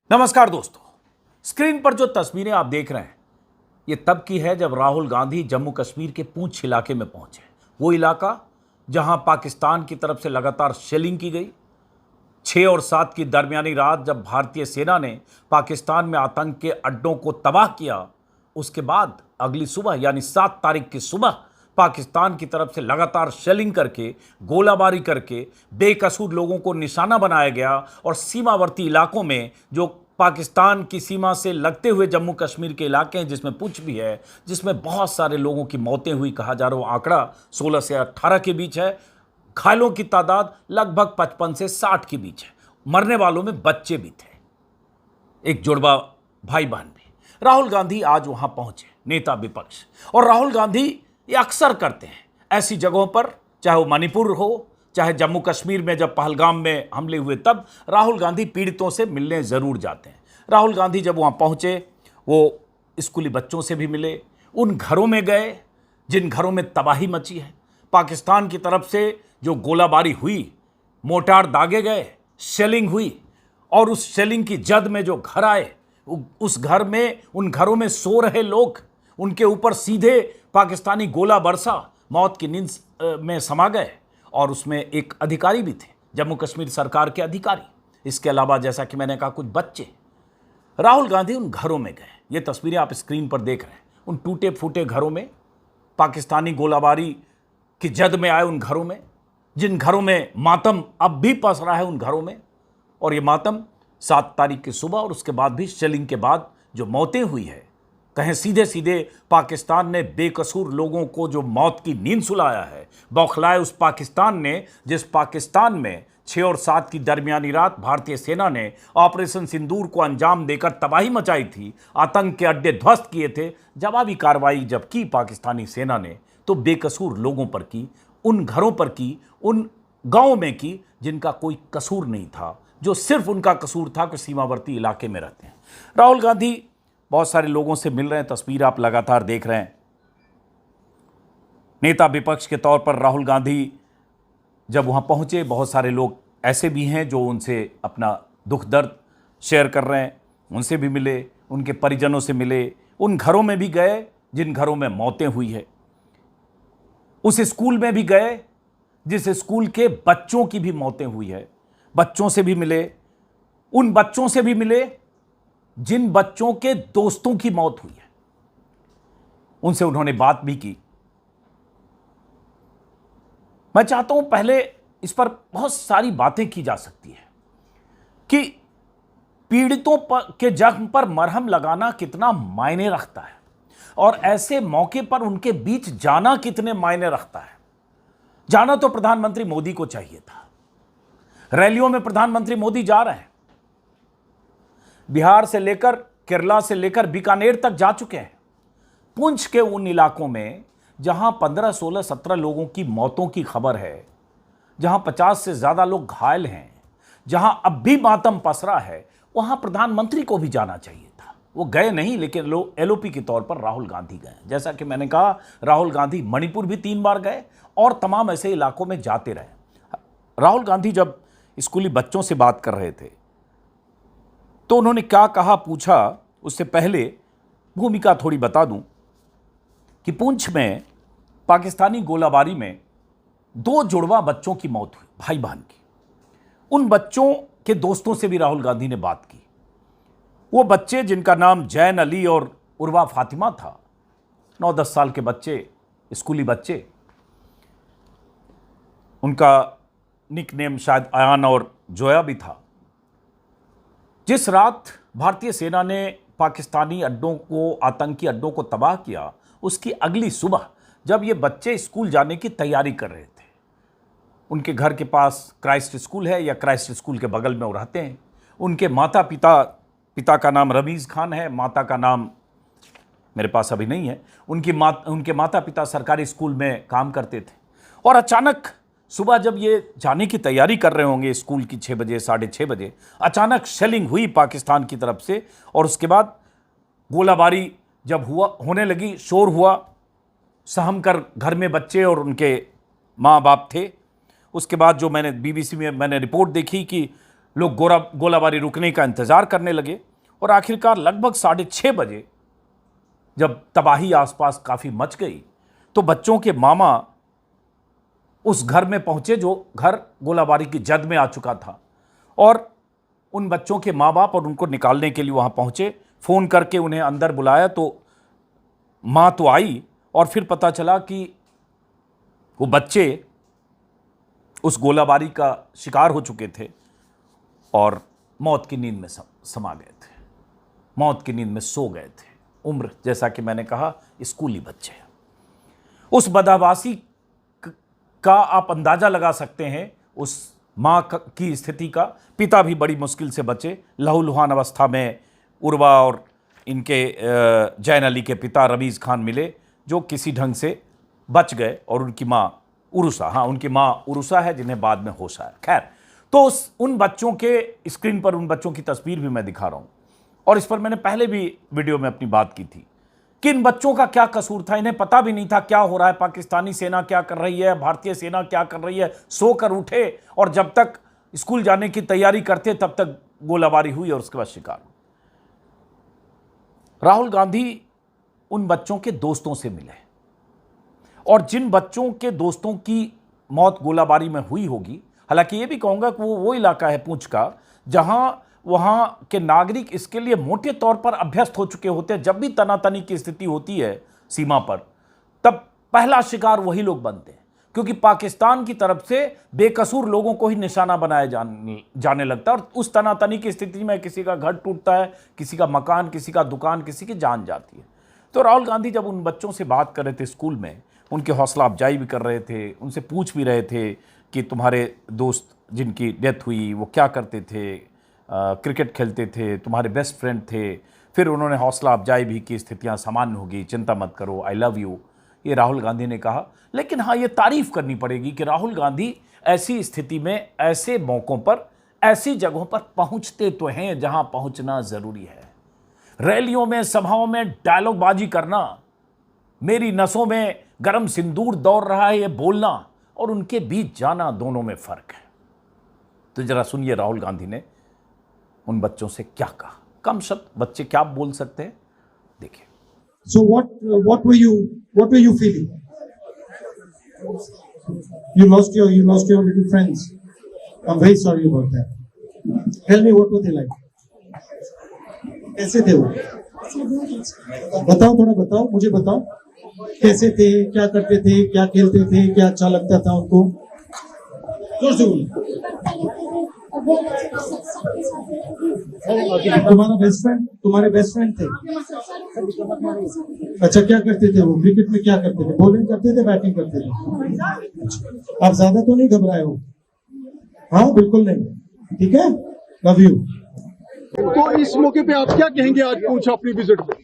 नमस्कार दोस्तों। स्क्रीन पर जो तस्वीरें आप देख रहे हैं ये तब की है जब राहुल गांधी जम्मू कश्मीर के पूंछ इलाके में पहुंचे। वो इलाका जहां पाकिस्तान की तरफ से लगातार शेलिंग की गई। 6 और 7 की दरमियानी रात जब भारतीय सेना ने पाकिस्तान में आतंक के अड्डों को तबाह किया, उसके बाद अगली सुबह यानी 7 तारीख की सुबह पाकिस्तान की तरफ से लगातार शेलिंग करके, गोलाबारी करके बेकसूर लोगों को निशाना बनाया गया और सीमावर्ती इलाकों में जो पाकिस्तान की सीमा से लगते हुए जम्मू कश्मीर के इलाके हैं, जिसमें पुंछ भी है, जिसमें बहुत सारे लोगों की मौतें हुई। कहा जा रहा है आंकड़ा 16 से 18 के बीच है। घायलों की तादाद लगभग 55 से 60 के बीच है। मरने वालों में बच्चे भी थे, एक जुड़वा भाई बहन भी। राहुल गांधी आज वहां पहुंचे, नेता विपक्ष। और राहुल गांधी ये अक्सर करते हैं ऐसी जगहों पर, चाहे वो मणिपुर हो, चाहे जम्मू कश्मीर में जब पहलगाम में हमले हुए, तब राहुल गांधी पीड़ितों से मिलने ज़रूर जाते हैं। राहुल गांधी जब वहाँ पहुँचे, वो स्कूली बच्चों से भी मिले, उन घरों में गए जिन घरों में तबाही मची है। पाकिस्तान की तरफ से जो गोलाबारी हुई, मोर्टार दागे गए, शेलिंग हुई, और उस शेलिंग की जद में जो घर आए, उस घर में, उन घरों में सो रहे लोग, उनके ऊपर सीधे पाकिस्तानी गोला बरसा, मौत की नींद में समा गए। और उसमें एक अधिकारी भी थे, जम्मू कश्मीर सरकार के अधिकारी। इसके अलावा जैसा कि मैंने कहा, कुछ बच्चे। राहुल गांधी उन घरों में गए। ये तस्वीरें आप स्क्रीन पर देख रहे हैं। उन टूटे फूटे घरों में, पाकिस्तानी गोलाबारी की जद में आए उन घरों में, जिन घरों में मातम अब भी पस रहा है, उन घरों में। और ये मातम 7 तारीख की सुबह और उसके बाद भी शेलिंग के बाद जो मौतें हुई है, कहें सीधे सीधे पाकिस्तान ने बेकसूर लोगों को जो मौत की नींद सुलाया है, बौखलाए उस पाकिस्तान ने, जिस पाकिस्तान में 6 और 7 की दरमियानी रात भारतीय सेना ने ऑपरेशन सिंदूर को अंजाम देकर तबाही मचाई थी, आतंक के अड्डे ध्वस्त किए थे। जवाबी कार्रवाई जब की पाकिस्तानी सेना ने, तो बेकसूर लोगों पर की, उन घरों पर की, उन गाँव में की जिनका कोई कसूर नहीं था, जो सिर्फ उनका कसूर था कि सीमावर्ती इलाके में रहते हैं। राहुल गांधी बहुत सारे लोगों से मिल रहे हैं। तस्वीर आप लगातार देख रहे हैं। नेता विपक्ष के तौर पर राहुल गांधी जब वहां पहुंचे, बहुत सारे लोग ऐसे भी हैं जो उनसे अपना दुख दर्द शेयर कर रहे हैं। उनसे भी मिले, उनके परिजनों से मिले, उन घरों में भी गए जिन घरों में मौतें हुई है। उस स्कूल में भी गए जिस स्कूल के बच्चों की भी मौतें हुई है। बच्चों से भी मिले, उन बच्चों से भी मिले जिन बच्चों के दोस्तों की मौत हुई है। उनसे उन्होंने बात भी की। मैं चाहता हूं, पहले इस पर बहुत सारी बातें की जा सकती है कि पीड़ितों के जख्म पर मरहम लगाना कितना मायने रखता है, और ऐसे मौके पर उनके बीच जाना कितने मायने रखता है। जाना तो प्रधानमंत्री मोदी को चाहिए था। रैलियों में प्रधानमंत्री मोदी जा रहे हैं। बिहार से लेकर, केरला से लेकर बीकानेर तक जा चुके हैं। पुंछ के उन इलाकों में जहां 15, 16, 17 लोगों की मौतों की खबर है, जहां 50 से ज्यादा लोग घायल हैं, जहां अब भी मातम पसरा है, वहां प्रधानमंत्री को भी जाना चाहिए था। वो गए नहीं, लेकिन एलओपी के तौर पर राहुल गांधी गए। जैसा कि मैंने कहा, राहुल गांधी मणिपुर भी 3 बार गए और तमाम ऐसे इलाकों में जाते रहे। राहुल गांधी जब स्कूली बच्चों से बात कर रहे थे तो उन्होंने क्या कहा, पूछा। उससे पहले भूमिका थोड़ी बता दूं कि पुंछ में पाकिस्तानी गोलाबारी में 2 जुड़वा बच्चों की मौत हुई, भाई बहन की। उन बच्चों के दोस्तों से भी राहुल गांधी ने बात की। वो बच्चे जिनका नाम जैन अली और उर्वा फातिमा था, 9-10 साल के बच्चे, स्कूली बच्चे। उनका निकनेम शायद अयान और जोया भी था। जिस रात भारतीय सेना ने पाकिस्तानी अड्डों को, आतंकी अड्डों को तबाह किया, उसकी अगली सुबह जब ये बच्चे स्कूल जाने की तैयारी कर रहे थे, उनके घर के पास क्राइस्ट स्कूल है, या क्राइस्ट स्कूल के बगल में वो रहते हैं। उनके पिता का नाम रमीज़ खान है, माता का नाम मेरे पास अभी नहीं है। उनके माता पिता सरकारी स्कूल में काम करते थे। और अचानक सुबह जब ये जाने की तैयारी कर रहे होंगे स्कूल की, 6 बजे, 6:30 बजे, अचानक शेलिंग हुई पाकिस्तान की तरफ से। और उसके बाद गोलाबारी जब होने लगी, शोर हुआ, सहम कर घर में बच्चे और उनके माँ बाप थे। उसके बाद जो मैंने बीबीसी में मैंने रिपोर्ट देखी कि लोग गोलाबारी रुकने का इंतजार करने लगे और आखिरकार लगभग 6:30 बजे जब तबाही आसपास काफी मच गई तो बच्चों के मामा उस घर में पहुंचे जो घर गोलाबारी की जद में आ चुका था, और उन बच्चों के माँ बाप और उनको निकालने के लिए वहां पहुंचे। फोन करके उन्हें अंदर बुलाया तो मां तो आई और फिर पता चला कि वो बच्चे उस गोलाबारी का शिकार हो चुके थे और मौत की नींद में समा गए थे, मौत की नींद में सो गए थे। उम्र जैसा कि मैंने कहा स्कूली बच्चे। उस बदहवासी का आप अंदाजा लगा सकते हैं, उस मां की स्थिति का। पिता भी बड़ी मुश्किल से बचे, लहूलुहान अवस्था में उर्वा और इनके जैन अली के पिता रमीज़ खान मिले जो किसी ढंग से बच गए, और उनकी मां उरुसा, हाँ उनकी मां उरुसा है जिन्हें बाद में होश आया। खैर, तो उन बच्चों के स्क्रीन पर उन बच्चों की तस्वीर भी मैं दिखा रहा हूं, और इस पर मैंने पहले भी वीडियो में अपनी बात की थी कि इन बच्चों का क्या कसूर था। इन्हें पता भी नहीं था क्या हो रहा है, पाकिस्तानी सेना क्या कर रही है, भारतीय सेना क्या कर रही है। सोकर उठे और जब तक स्कूल जाने की तैयारी करते तब तक गोलाबारी हुई और उसके बाद शिकार हुए। राहुल गांधी उन बच्चों के दोस्तों से मिले, और जिन बच्चों के दोस्तों की मौत गोलाबारी में हुई होगी, हालांकि ये भी कहूंगा कि वो इलाका है पुंछ का जहां वहां के नागरिक इसके लिए मोटे तौर पर अभ्यस्त हो चुके होते हैं। जब भी तनातनी की स्थिति होती है सीमा पर, तब पहला शिकार वही लोग बनते हैं, क्योंकि पाकिस्तान की तरफ से बेकसूर लोगों को ही निशाना बनाया जाने लगता है। और उस तनातनी की स्थिति में किसी का घर टूटता है, किसी का मकान, किसी का दुकान, किसी की जान जाती है। तो राहुल गांधी जब उन बच्चों से बात कर रहे थे स्कूल में, उनकी हौसला अफजाई भी कर रहे थे, उनसे पूछ भी रहे थे कि तुम्हारे दोस्त जिनकी डेथ हुई वो क्या करते थे, क्रिकेट खेलते थे, तुम्हारे बेस्ट फ्रेंड थे। फिर उन्होंने हौसला अफजाई भी की, स्थितियां सामान्य होगी, चिंता मत करो, आई लव यू, ये राहुल गांधी ने कहा। लेकिन हाँ, ये तारीफ करनी पड़ेगी कि राहुल गांधी ऐसी स्थिति में, ऐसे मौक़ों पर, ऐसी जगहों पर पहुंचते तो हैं जहां पहुंचना जरूरी है। रैलियों में, सभाओं में डायलॉगबाजी करना, मेरी नसों में गर्म सिंदूर दौड़ रहा है, ये बोलना और उनके बीच जाना, दोनों में फर्क है। तो जरा सुनिए राहुल गांधी ने उन बच्चों से क्या कहा। कम शब्द, बच्चे क्या बोल सकते हैं, देखिए। So what were you feeling? You lost your little friends. I'm very sorry about that. Tell me, what were they like? कैसे थे वो? बताओ, थोड़ा बताओ, मुझे बताओ कैसे थे, क्या करते थे, क्या खेलते थे, क्या अच्छा लगता था उनको? जोर से बोलो। तुम्हारे बेस्ट फ्रेंड थे? अच्छा, क्या करते थे वो? क्रिकेट में क्या करते थे? बॉलिंग करते थे, बैटिंग करते थे? आप ज्यादा तो नहीं घबराए हो? हाँ, बिल्कुल नहीं। ठीक है, लव यू। तो इस मौके पे आप क्या कहेंगे आज पूछा अपनी विजिट पे?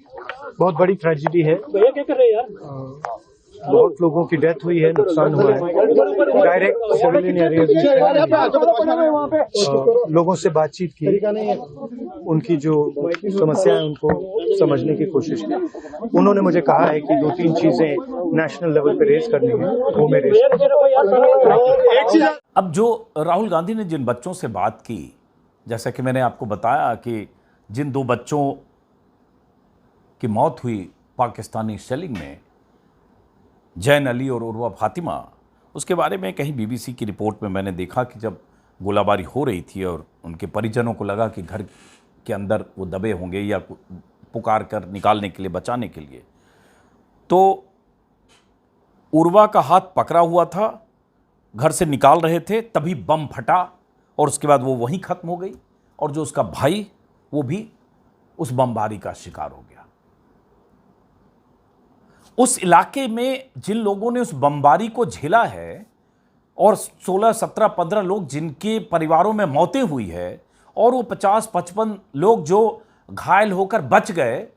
बहुत बड़ी ट्रेजिडी है। भैया क्या कर रहे हैं यार? बहुत लोगों की डेथ हुई है, नुकसान हुआ है। डायरेक्ट सिविलियन एरिया लोगों से बातचीत की, उनकी जो समस्या है उनको समझने की कोशिश की। उन्होंने मुझे कहा है कि 2-3 चीजें नेशनल लेवल पे रेज करनी है, वो मैं रेज करूंगा। अब जो राहुल गांधी ने जिन बच्चों से बात की, जैसा कि मैंने आपको बताया कि जिन 2 बच्चों की मौत हुई पाकिस्तानी शेलिंग में, जैन अली और उर्वा फातिमा, उसके बारे में कहीं बीबीसी की रिपोर्ट में मैंने देखा कि जब गोलाबारी हो रही थी और उनके परिजनों को लगा कि घर के अंदर वो दबे होंगे या पुकार कर निकालने के लिए, बचाने के लिए, तो उर्वा का हाथ पकड़ा हुआ था, घर से निकाल रहे थे, तभी बम फटा और उसके बाद वो वहीं ख़त्म हो गई। और जो उसका भाई, वो भी उस बमबारी का शिकार हो गया। उस इलाके में जिन लोगों ने उस बमबारी को झेला है, और 16, 17, 15 लोग जिनके परिवारों में मौतें हुई है, और वो 50-55 लोग जो घायल होकर बच गए,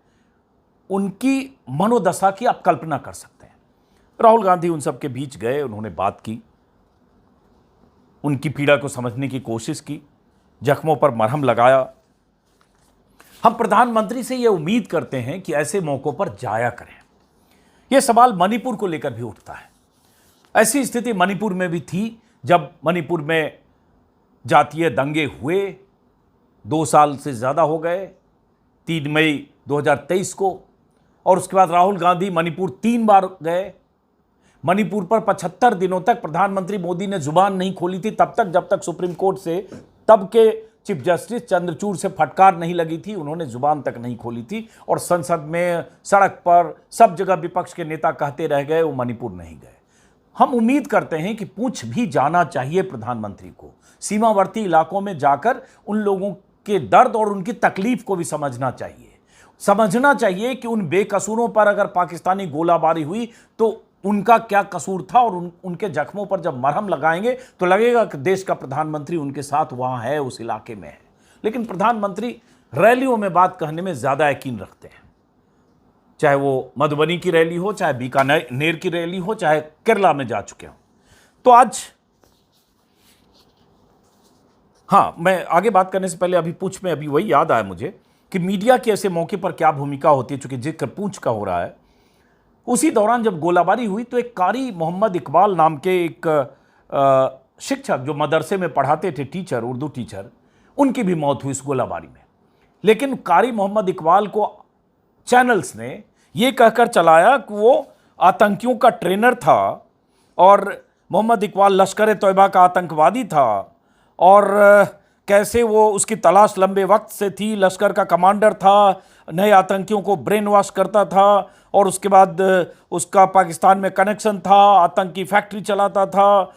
उनकी मनोदशा की आप कल्पना कर सकते हैं। राहुल गांधी उन सब के बीच गए, उन्होंने बात की, उनकी पीड़ा को समझने की कोशिश की, जख्मों पर मरहम लगाया। हम प्रधानमंत्री से ये उम्मीद करते हैं कि ऐसे मौकों पर जाया करें। यह सवाल मणिपुर को लेकर भी उठता है। ऐसी स्थिति मणिपुर में भी थी, जब मणिपुर में जातीय दंगे हुए, 2 साल से ज़्यादा हो गए, 3 मई 2023 को। और उसके बाद राहुल गांधी मणिपुर 3 बार गए। मणिपुर पर 75 दिनों तक प्रधानमंत्री मोदी ने जुबान नहीं खोली थी, तब तक जब तक सुप्रीम कोर्ट से तब के चीफ जस्टिस चंद्रचूड़ से फटकार नहीं लगी थी, उन्होंने जुबान तक नहीं खोली थी। और संसद में, सड़क पर, सब जगह विपक्ष के नेता कहते रह गए, वो मणिपुर नहीं गए। हम उम्मीद करते हैं कि पूछ भी जाना चाहिए प्रधानमंत्री को, सीमावर्ती इलाकों में जाकर उन लोगों के दर्द और उनकी तकलीफ को भी समझना चाहिए कि उन बेकसूरों पर अगर पाकिस्तानी गोलाबारी हुई तो उनका क्या कसूर था, और उनके जख्मों पर जब मरहम लगाएंगे तो लगेगा कि देश का प्रधानमंत्री उनके साथ वहां है, उस इलाके में है। लेकिन प्रधानमंत्री रैलियों में बात कहने में ज्यादा यकीन रखते हैं, चाहे वो मधुबनी की रैली हो, चाहे बीकानेर की रैली हो, चाहे केरला में जा चुके हों। तो आज, हाँ, मैं आगे बात करने से पहले पूंछ में अभी वही याद आया मुझे कि मीडिया के ऐसे मौके पर क्या भूमिका होती है। चूंकि जिक्र पूंछ का हो रहा है, उसी दौरान जब गोलाबारी हुई तो एक कारी मोहम्मद इकबाल नाम के एक शिक्षक जो मदरसे में पढ़ाते थे, टीचर, उर्दू टीचर, उनकी भी मौत हुई इस गोलाबारी में। लेकिन कारी मोहम्मद इकबाल को चैनल्स ने यह कहकर चलाया कि वो आतंकियों का ट्रेनर था और मोहम्मद इकबाल लश्कर तैयबा का आतंकवादी था, और कैसे वो उसकी तलाश लंबे वक्त से थी, लश्कर का कमांडर था, नए आतंकियों को ब्रेन वॉश करता था, और उसके बाद उसका पाकिस्तान में कनेक्शन था, आतंकी फैक्ट्री चलाता था।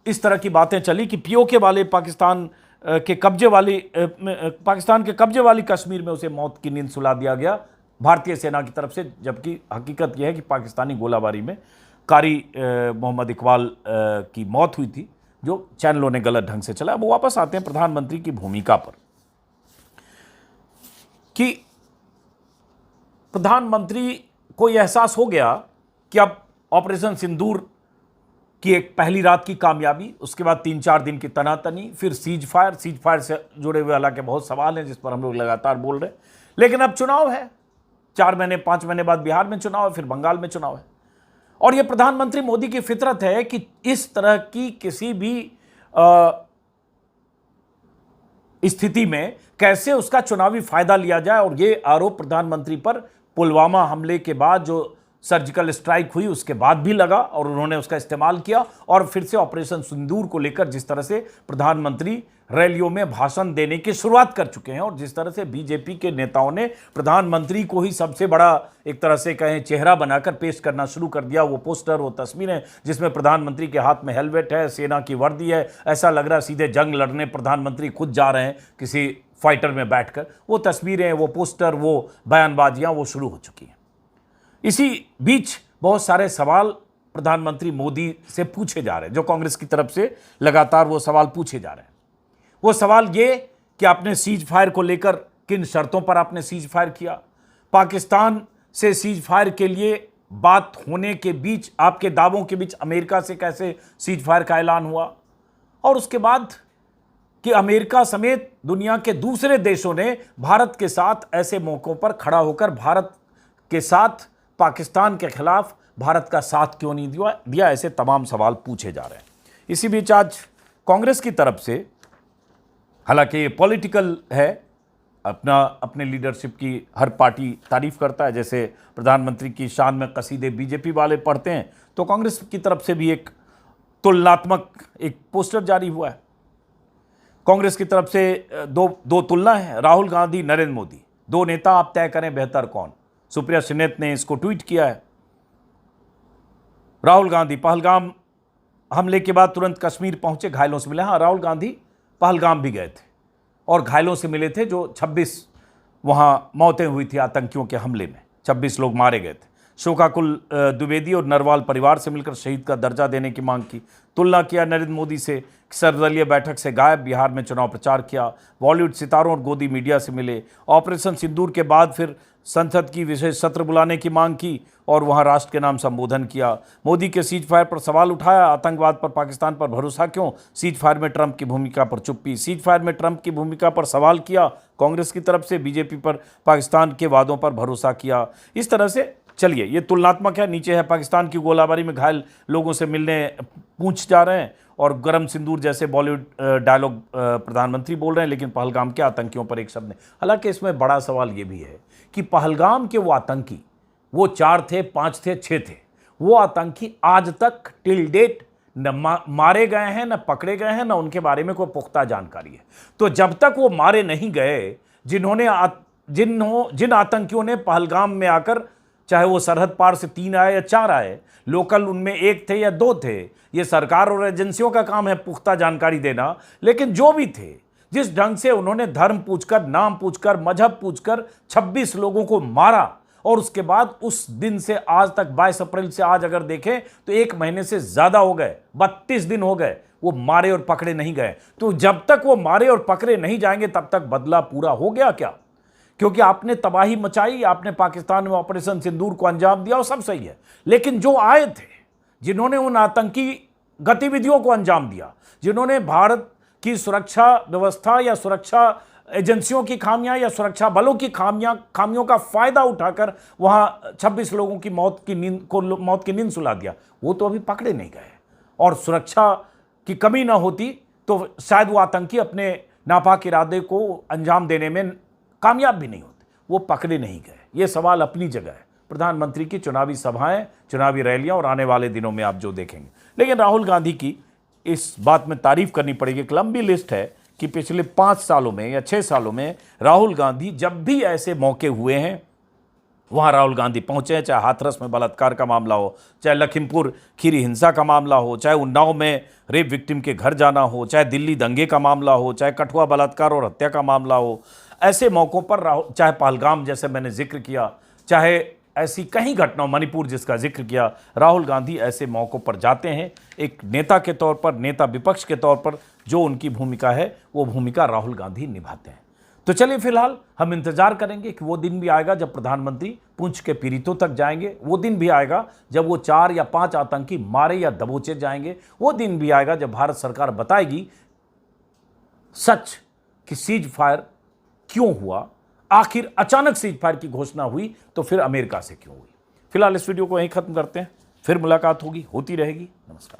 इस तरह की बातें चली कि पीओके वाले पाकिस्तान के कब्जे वाली कश्मीर में उसे मौत की नींद सुला दिया गया भारतीय सेना की तरफ से, जबकि हकीकत यह है कि पाकिस्तानी गोलाबारी में कारी मोहम्मद इकबाल की मौत हुई थी, जो चैनलों ने गलत ढंग से चला। वो वापस आते हैं प्रधानमंत्री की भूमिका पर कि प्रधानमंत्री को यह एहसास हो गया कि अब ऑपरेशन सिंदूर की एक पहली रात की कामयाबी, उसके बाद 3-4 दिन की तनातनी, फिर सीज फायर से जुड़े हुए हालांकि बहुत सवाल हैं जिस पर हम लोग लगातार बोल रहे हैं। लेकिन अब चुनाव है, 4 महीने 5 महीने बाद बिहार में चुनाव है, फिर बंगाल में चुनाव है। और यह प्रधानमंत्री मोदी की फितरत है कि इस तरह की किसी भी स्थिति में कैसे उसका चुनावी फायदा लिया जाए। और यह आरोप प्रधानमंत्री पर पुलवामा हमले के बाद जो सर्जिकल स्ट्राइक हुई उसके बाद भी लगा, और उन्होंने उसका इस्तेमाल किया। और फिर से ऑपरेशन सिंदूर को लेकर जिस तरह से प्रधानमंत्री रैलियों में भाषण देने की शुरुआत कर चुके हैं, और जिस तरह से बीजेपी के नेताओं ने प्रधानमंत्री को ही सबसे बड़ा एक तरह से कहें चेहरा बनाकर पेश करना शुरू कर दिया। वो पोस्टर, वो तस्वीरें जिसमें प्रधानमंत्री के हाथ में हेलमेट है, सेना की वर्दी है, ऐसा लग रहा है सीधे जंग लड़ने प्रधानमंत्री खुद जा रहे हैं किसी फाइटर में बैठकर। वो तस्वीरें, वो पोस्टर, वो बयानबाजियां वो शुरू हो चुकी हैं। इसी बीच बहुत सारे सवाल प्रधानमंत्री मोदी से पूछे जा रहे हैं, जो कांग्रेस की तरफ से लगातार वो सवाल पूछे जा रहे हैं। वो सवाल ये कि आपने सीज फायर को लेकर किन शर्तों पर आपने सीज फायर किया, पाकिस्तान से सीज फायर के लिए बात होने के बीच, आपके दावों के बीच अमेरिका से कैसे सीज फायर का ऐलान हुआ, और उसके बाद कि अमेरिका समेत दुनिया के दूसरे देशों ने भारत के साथ ऐसे मौकों पर खड़ा होकर भारत के साथ पाकिस्तान के खिलाफ भारत का साथ क्यों नहीं दिया। ऐसे तमाम सवाल पूछे जा रहे हैं। इसी बीच आज कांग्रेस की तरफ से, हालांकि ये पॉलिटिकल है, अपने लीडरशिप की हर पार्टी तारीफ करता है, जैसे प्रधानमंत्री की शान में कसीदे बीजेपी वाले पढ़ते हैं, तो कांग्रेस की तरफ से भी एक तुलनात्मक एक पोस्टर जारी हुआ है। कांग्रेस की तरफ से दो तुलना है, राहुल गांधी, नरेंद्र मोदी, 2 नेता, आप तय करें बेहतर कौन। सुप्रिया सुले ने इसको ट्वीट किया है। राहुल गांधी पहलगाम हमले के बाद तुरंत कश्मीर पहुंचे, घायलों से मिले। हाँ, राहुल गांधी पहलगाम भी गए थे और घायलों से मिले थे, जो 26 वहां मौतें हुई थी आतंकियों के हमले में, 26 लोग मारे गए थे। शोकाकुल द्विवेदी और नरवाल परिवार से मिलकर शहीद का दर्जा देने की मांग की। तुलना किया नरेंद्र मोदी से, सर्वदलीय बैठक से गायब, बिहार में चुनाव प्रचार किया, बॉलीवुड सितारों और गोदी मीडिया से मिले। ऑपरेशन सिंदूर के बाद फिर संसद की विशेष सत्र बुलाने की मांग की और वहां राष्ट्र के नाम संबोधन किया। मोदी के सीज फायर पर सवाल उठाया, आतंकवाद पर पाकिस्तान पर भरोसा क्यों, सीज फायर में ट्रंप की भूमिका पर चुप्पी। सीज फायर में ट्रंप की भूमिका पर सवाल किया कांग्रेस की तरफ से, बीजेपी पर पाकिस्तान के वादों पर भरोसा किया। इस तरह से चलिए, ये तुलनात्मक है। नीचे है पाकिस्तान की गोलाबारी में घायल लोगों से मिलने पूछ जा रहे हैं और गरम सिंदूर जैसे बॉलीवुड डायलॉग प्रधानमंत्री बोल रहे हैं, लेकिन पहलगाम के आतंकियों पर एक शब्द नहीं। हालांकि इसमें बड़ा सवाल ये भी है कि पहलगाम के वो आतंकी, वो 4 थे, 5 थे, 6 थे, वो आतंकी आज तक टिल डेट न मारे गए हैं, न पकड़े गए हैं, न उनके बारे में कोई पुख्ता जानकारी है। तो जब तक वो मारे नहीं गए, जिन आतंकियों ने पहलगाम में आकर, चाहे वो सरहद पार से 3 आए या 4 आए, लोकल उनमें 1 थे या 2 थे, ये सरकार और एजेंसियों का काम है पुख्ता जानकारी देना। लेकिन जो भी थे, जिस ढंग से उन्होंने धर्म पूछकर, नाम पूछकर, मजहब पूछकर 26 लोगों को मारा, और उसके बाद उस दिन से आज तक 22 अप्रैल से आज अगर देखें तो 1 महीने से ज्यादा हो गए, 32 दिन हो गए, वो मारे और पकड़े नहीं गए। तो जब तक वो मारे और पकड़े नहीं जाएंगे तब तक बदला पूरा हो गया क्या? क्योंकि आपने तबाही मचाई, आपने पाकिस्तान में ऑपरेशन सिंदूर को अंजाम दिया, और सब सही है। लेकिन जो आए थे, जिन्होंने उन आतंकी गतिविधियों को अंजाम दिया, जिन्होंने भारत की सुरक्षा व्यवस्था या सुरक्षा एजेंसियों की खामियां या सुरक्षा बलों की खामियों का फायदा उठाकर वहां 26 लोगों की मौत की नींद सुला दिया, वो तो अभी पकड़े नहीं गए। और सुरक्षा की कमी ना होती तो शायद वो आतंकी अपने नापाक इरादे को अंजाम देने में कामयाब भी नहीं होते। वो पकड़े नहीं गए। ये सवाल अपनी जगह है। प्रधानमंत्री की चुनावी सभाएं, चुनावी रैलियां और आने वाले दिनों में आप जो देखेंगे। लेकिन राहुल गांधी की इस बात में तारीफ करनी पड़ेगी। एक लंबी लिस्ट है कि पिछले 5 सालों में या 6 सालों में राहुल गांधी जब भी ऐसे मौके हुए हैं, वहां राहुल गांधी पहुंचे हैं। चाहे हाथरस में बलात्कार का मामला हो, चाहे लखीमपुर खीरी हिंसा का मामला हो, चाहे उन्नाव में रेप विक्टिम के घर जाना हो, चाहे दिल्ली दंगे का मामला हो, चाहे कठुआ बलात्कार और हत्या का मामला हो, ऐसे मौक़ों पर राहुल, चाहे पहलगाम जैसे मैंने जिक्र किया, चाहे ऐसी कई घटनाओं, मणिपुर जिसका जिक्र किया, राहुल गांधी ऐसे मौक़ों पर जाते हैं। एक नेता के तौर पर, नेता विपक्ष के तौर पर जो उनकी भूमिका है, वो भूमिका राहुल गांधी निभाते हैं। तो चलिए, फिलहाल हम इंतजार करेंगे कि वो दिन भी आएगा जब प्रधानमंत्री पुंछ के पीड़ितों तक जाएंगे। वो दिन भी आएगा जब वो 4 या 5 आतंकी मारे या दबोचे जाएंगे। वो दिन भी आएगा जब भारत सरकार बताएगी सच कि सीज फायर क्यों हुआ, आखिर अचानक सीज फायर की घोषणा हुई तो फिर अमेरिका से क्यों हुई। फिलहाल इस वीडियो को यहीं खत्म करते हैं। फिर मुलाकात होती रहेगी। नमस्कार।